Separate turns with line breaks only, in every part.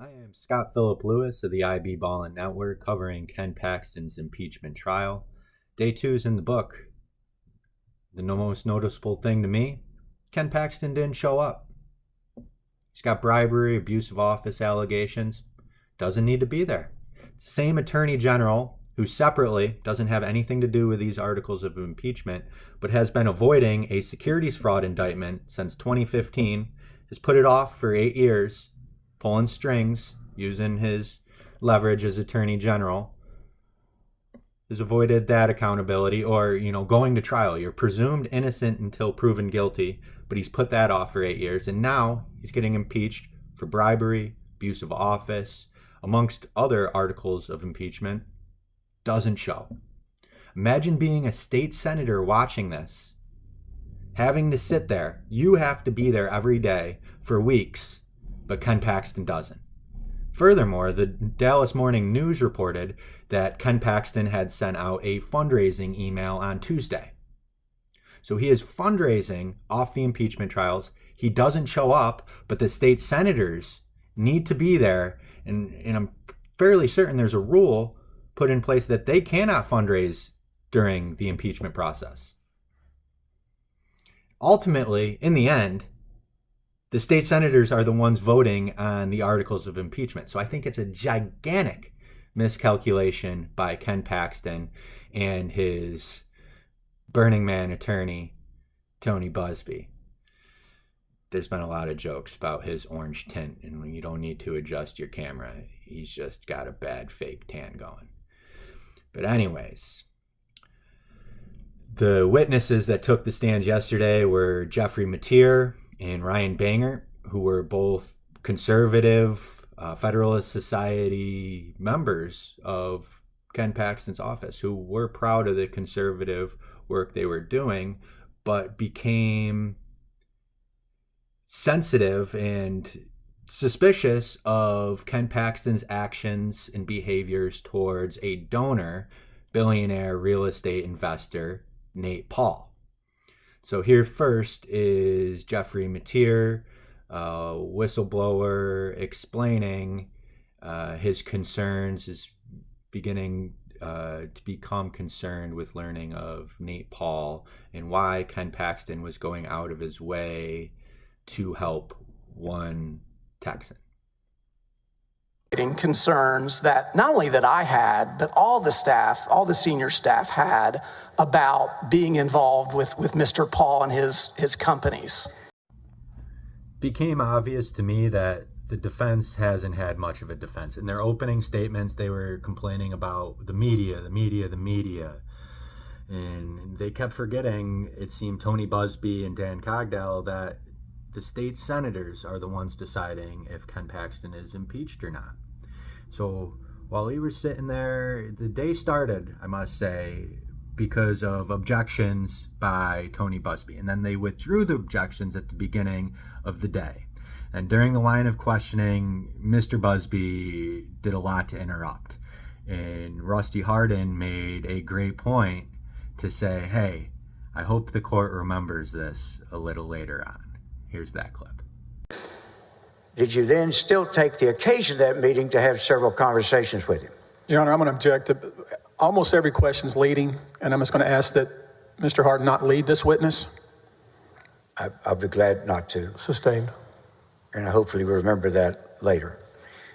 I am Scott Phillip Lewis of the IB Ballin Network covering Ken Paxton's impeachment trial. Day 2 is in the book. The most noticeable thing to me, Ken Paxton didn't show up. He's got bribery, abuse of office allegations, doesn't need to be there. Same Attorney General who separately doesn't have anything to do with these articles of impeachment, but has been avoiding a securities fraud indictment since 2015, has put it off for 8 years, pulling strings, using his leverage as Attorney General, has avoided that accountability or, going to trial. You're presumed innocent until proven guilty, but he's put that off for 8 years. And now he's getting impeached for bribery, abuse of office, amongst other articles of impeachment. Doesn't show. Imagine being a state senator watching this, having to sit there. You have to be there every day for weeks, but Ken Paxton doesn't. Furthermore, the Dallas Morning News reported that Ken Paxton had sent out a fundraising email on Tuesday. So he is fundraising off the impeachment trials. He doesn't show up, but the state senators need to be there. And I'm fairly certain there's a rule put in place that they cannot fundraise during the impeachment process. Ultimately, in the end, the state senators are the ones voting on the articles of impeachment. So I think it's a gigantic miscalculation by Ken Paxton and his Burning Man attorney, Tony Buzbee. There's been a lot of jokes about his orange tint, and when you don't need to adjust your camera, he's just got a bad fake tan going. But anyways, the witnesses that took the stand yesterday were Jeffrey Mateer and Ryan Banger, who were both conservative Federalist Society members of Ken Paxton's office, who were proud of the conservative work they were doing, but became sensitive and suspicious of Ken Paxton's actions and behaviors towards a donor, billionaire real estate investor, Nate Paul. So here first is Jeffrey Mateer, whistleblower, explaining his concerns, is beginning to become concerned with learning of Nate Paul and why Ken Paxton was going out of his way to help one Texan.
Concerns that not only that I had, but all the staff, all the senior staff had about being involved with Mr. Paul and his companies.
Became obvious to me that the defense hasn't had much of a defense. In their opening statements, they were complaining about the media. And they kept forgetting, it seemed, Tony Buzbee and Dan Cogdell, that the state senators are the ones deciding if Ken Paxton is impeached or not. So while he was sitting there, the day started, I must say, because of objections by Tony Buzbee. And then they withdrew the objections at the beginning of the day. And during the line of questioning, Mr. Buzbee did a lot to interrupt. And Rusty Hardin made a great point to say, hey, I hope the court remembers this a little later on. Here's that clip.
Did you then still take the occasion of that meeting to have several conversations with him?
Your Honor, I'm going to object to almost every question's leading, and I'm just going to ask that Mr. Hardin not lead this witness.
I'll be glad not to.
Sustained.
And I hopefully will remember that later.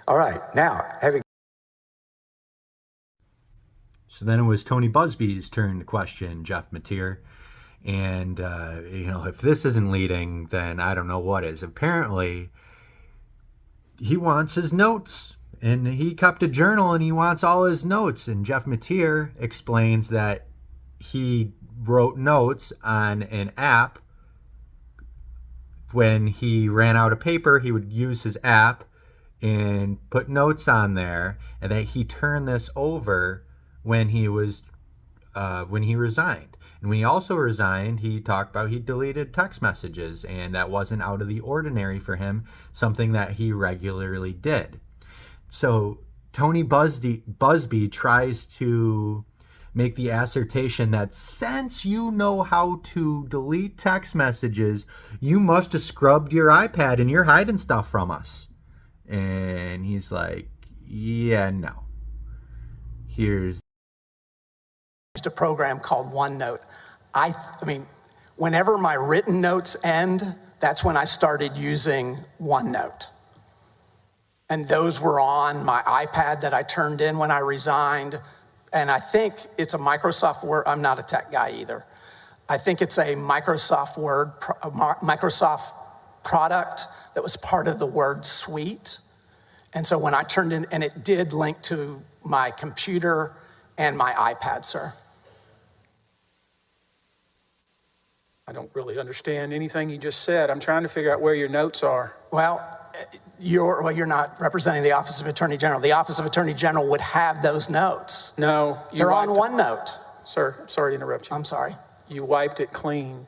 All right, now, having...
So then it was Tony Buzbee's turn to question Jeff Mateer. And, if this isn't leading, then I don't know what is. Apparently, he wants his notes. And he kept a journal and he wants all his notes. And Jeff Mateer explains that he wrote notes on an app. When he ran out of paper, he would use his app and put notes on there. And that he turned this over when he resigned. And when he also resigned, he talked about he deleted text messages, and that wasn't out of the ordinary for him, something that he regularly did. So Tony Buzbee tries to make the assertion that since you know how to delete text messages, you must have scrubbed your iPad and you're hiding stuff from us. And And he's like, yeah, no. Here's
A program called OneNote. I mean, whenever my written notes end, that's when I started using OneNote. And those were on my iPad that I turned in when I resigned. And I think it's a Microsoft Word. I'm not a tech guy either. I think it's a Microsoft Microsoft product that was part of the Word suite. And so when I turned in, and it did link to my computer and my iPad, sir.
I don't really understand anything you just said. I'm trying to figure out where your notes are.
Well, you're not representing the Office of Attorney General. The Office of Attorney General would have those notes.
No.
They're on OneNote.
Sir, I'm sorry to interrupt you.
I'm sorry.
You wiped it clean.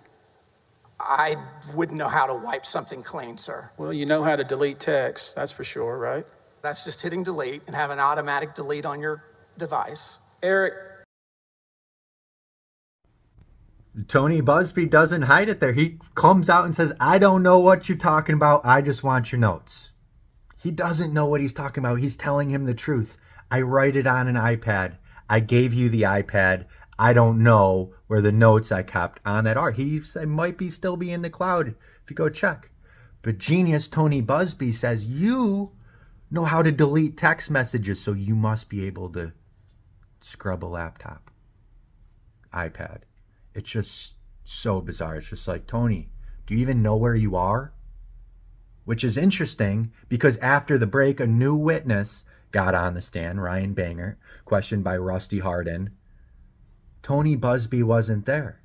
I wouldn't know how to wipe something clean, sir.
Well, you know how to delete text, that's for sure, right?
That's just hitting delete and have an automatic delete on your device.
Eric.
Tony Busby doesn't hide it there. He comes out and says, I don't know what you're talking about. I just want your notes. He doesn't know what he's talking about. He's telling him the truth. I write it on an iPad. I gave you the iPad. I don't know where the notes I kept on that are. He said might be still be in the cloud if you go check. But genius Tony Busby says you know how to delete text messages, so you must be able to scrub a laptop, iPad. It's just so bizarre. It's just like, Tony, do you even know where you are? Which is interesting because after the break, a new witness got on the stand, Ryan Banger, questioned by Rusty Hardin. Tony Busby wasn't there.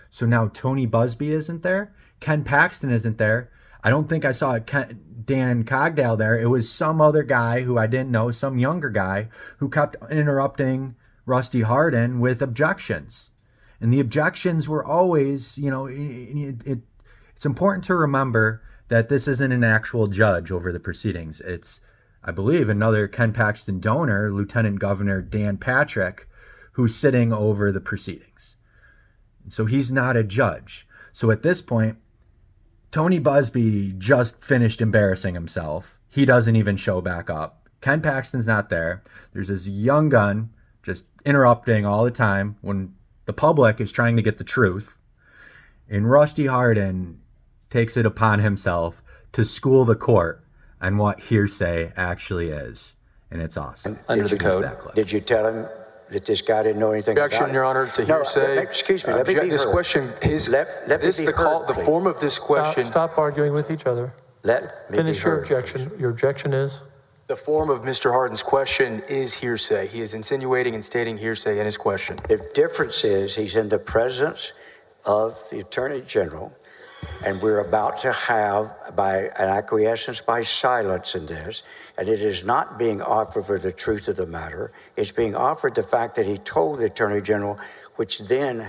So now Tony Busby isn't there. Ken Paxton isn't there. I don't think I saw Dan Cogdale there. It was some other guy who I didn't know, some younger guy who kept interrupting Rusty Hardin with objections. And the objections were always, it's important to remember that this isn't an actual judge over the proceedings. It's, I believe, another Ken Paxton donor, Lieutenant Governor Dan Patrick, who's sitting over the proceedings. So he's not a judge. So at this point, Tony Busby just finished embarrassing himself. He doesn't even show back up. Ken Paxton's not there. There's this young gun just interrupting all the time when the public is trying to get the truth. And Rusty Hardin takes it upon himself to school the court on what hearsay actually is. And it's awesome.
Under the code.
Did you tell him that this guy didn't know anything
Objection,
about it?
Your Honor, to hearsay.
No, excuse me, let me be
This
heard.
question, the form of this question.
Stop arguing with each other.
Let me
Finish
be
your
heard,
objection.
please.
Your objection is?
The form of Mr. Hardin's question is hearsay. He is insinuating and stating hearsay in his question.
The difference is he's in the presence of the Attorney General, and we're about to have, by an acquiescence by silence in this, and it is not being offered for the truth of the matter. It's being offered the fact that he told the Attorney General, which then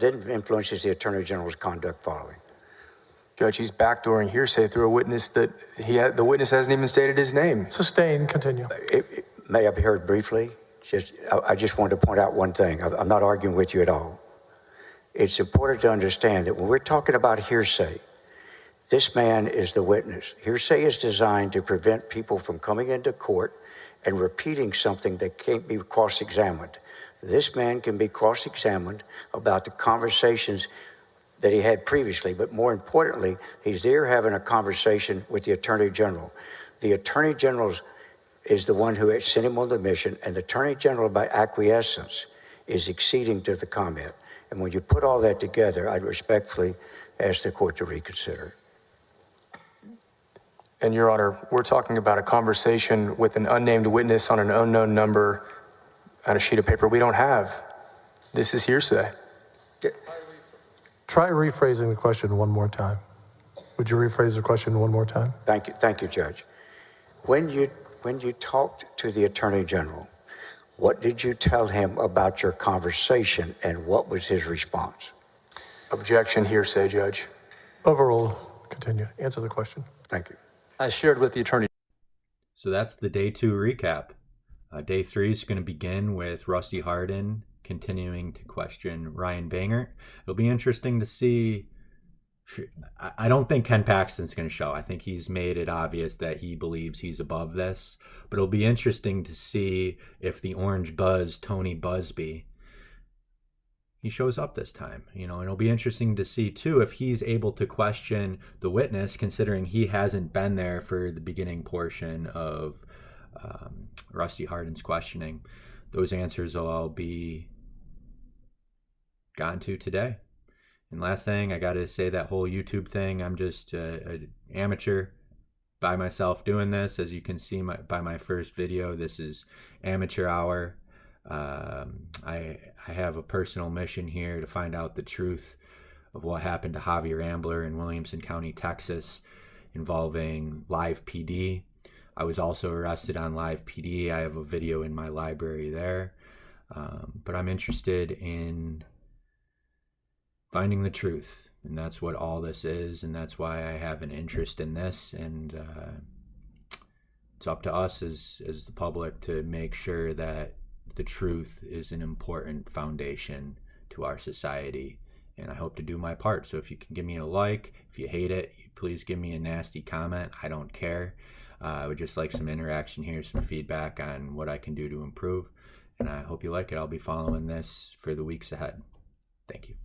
influences the Attorney General's conduct following.
Judge, he's backdooring hearsay through a witness that the witness hasn't even stated his name.
Sustain, continue.
May I be heard briefly? I just wanted to point out one thing. I'm not arguing with you at all. It's important to understand that when we're talking about hearsay, this man is the witness. Hearsay is designed to prevent people from coming into court and repeating something that can't be cross-examined. This man can be cross-examined about the conversations that he had previously, but more importantly, he's there having a conversation with the Attorney General. The Attorney General is the one who sent him on the mission, and the Attorney General, by acquiescence, is acceding to the comment. And when you put all that together, I'd respectfully ask the court to reconsider.
And Your Honor, we're talking about a conversation with an unnamed witness on an unknown number on a sheet of paper we don't have. This is hearsay.
Try rephrasing the question one more time. Would you rephrase the question one more time?
Thank you, Judge. When you talked to the Attorney General, what did you tell him about your conversation, and what was his response?
Objection, hearsay, Judge.
Overrule. Continue. Answer the question.
Thank you.
I shared with the attorney.
So that's the day 2 recap. Day 3 is going to begin with Rusty Hardin continuing to question Ryan Banger. It'll be interesting to see I don't think Ken Paxton's going to show. I think he's made it obvious that he believes he's above this. But it'll be interesting to see if the Orange Buzz, Tony Busby, he shows up this time. And it'll be interesting to see too if he's able to question the witness, considering he hasn't been there for the beginning portion of Rusty Hardin's questioning. Those answers will all be gotten to today. And last thing, I got to say, that whole YouTube thing, I'm just an amateur by myself doing this. As you can see by my first video, this is amateur hour. I have a personal mission here to find out the truth of what happened to Javier Ambler in Williamson County, Texas, involving Live PD. I was also arrested on Live PD. I have a video in my library there. But I'm interested in finding the truth, and that's what all this is, and that's why I have an interest in this. And it's up to us as the public to make sure that the truth is an important foundation to our society, and I hope to do my part. So if you can give me a like, if you hate it, please give me a nasty comment. I don't care. I would just like some interaction here, some feedback on what I can do to improve, and I hope you like it. I'll be following this for the weeks ahead. Thank you.